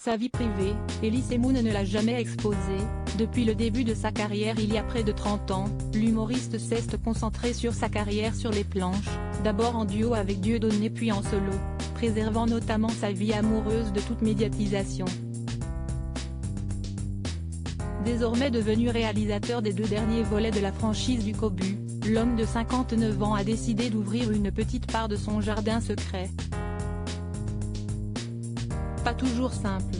Sa vie privée, Elise Moon ne l'a jamais exposée. Depuis le début de sa carrière il y a près de 30 ans, l'humoriste s'est concentré sur sa carrière sur les planches, d'abord en duo avec Dieudonné puis en solo, préservant notamment sa vie amoureuse de toute médiatisation. Désormais devenu réalisateur des 2 derniers volets de la franchise du Cobu, l'homme de 59 ans a décidé d'ouvrir une petite part de son jardin secret. Pas toujours simple.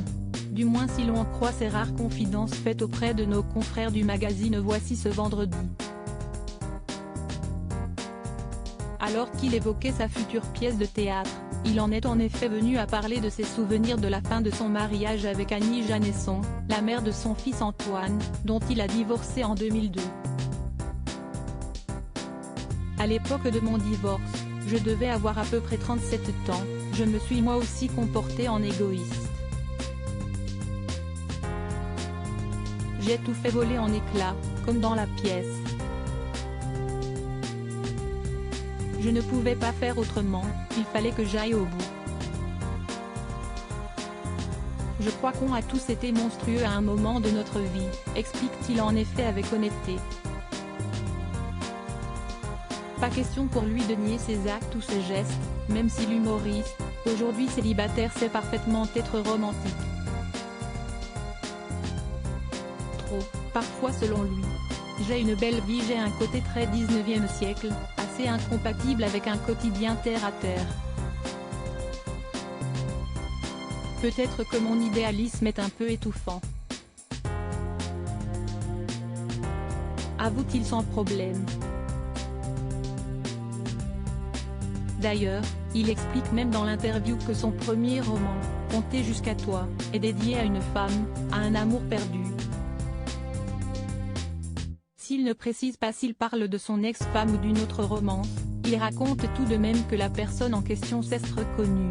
Du moins si l'on en croit ces rares confidences faites auprès de nos confrères du magazine Voici ce vendredi. Alors qu'il évoquait sa future pièce de théâtre, il en est en effet venu à parler de ses souvenirs de la fin de son mariage avec Annie Janesson, la mère de son fils Antoine, dont il a divorcé en 2002. À l'époque de mon divorce, je devais avoir à peu près 37 ans, je me suis moi aussi comporté en égoïste. J'ai tout fait voler en éclats, comme dans la pièce. Je ne pouvais pas faire autrement, il fallait que j'aille au bout. Je crois qu'on a tous été monstrueux à un moment de notre vie, explique-t-il en effet avec honnêteté. Pas question pour lui de nier ses actes ou ses gestes, même si l'humoriste, aujourd'hui célibataire sait parfaitement être romantique. Trop, parfois selon lui. J'ai une belle vie, j'ai un côté très 19e siècle, assez incompatible avec un quotidien terre à terre. Peut-être que mon idéalisme est un peu étouffant. Avoue-t-il sans problème. D'ailleurs, il explique même dans l'interview que son premier roman, Compter jusqu'à toi, est dédié à une femme, à un amour perdu. S'il ne précise pas s'il parle de son ex-femme ou d'une autre romance, il raconte tout de même que la personne en question s'est reconnue.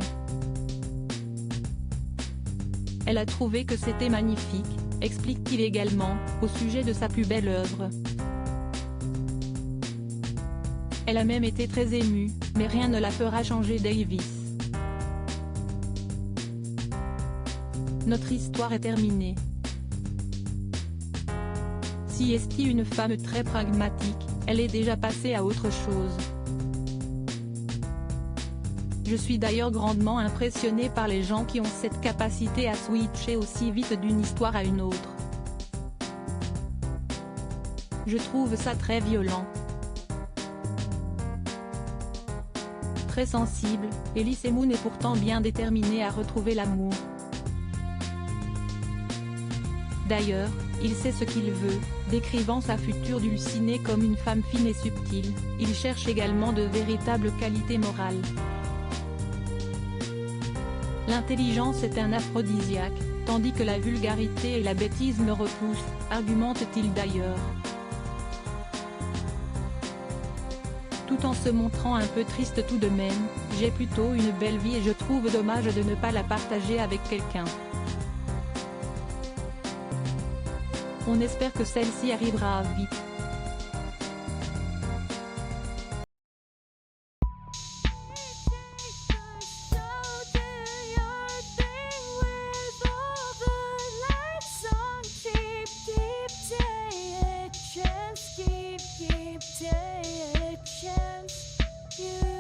Elle a trouvé que c'était magnifique, explique-t-il également, au sujet de sa plus belle œuvre. Elle a même été très émue, mais rien ne la fera changer Davis. Notre histoire est terminée. Si est une femme très pragmatique, elle est déjà passée à autre chose. Je suis d'ailleurs grandement impressionné par les gens qui ont cette capacité à switcher aussi vite d'une histoire à une autre. Je trouve ça très violent. Très sensible, Elise Moon est pourtant bien déterminée à retrouver l'amour. D'ailleurs, il sait ce qu'il veut, décrivant sa future dulcinée comme une femme fine et subtile, il cherche également de véritables qualités morales. L'intelligence est un aphrodisiaque, tandis que la vulgarité et la bêtise me repoussent, argumente-t-il d'ailleurs. Tout en se montrant un peu triste tout de même, j'ai plutôt une belle vie et je trouve dommage de ne pas la partager avec quelqu'un. On espère que celle-ci arrivera vite. You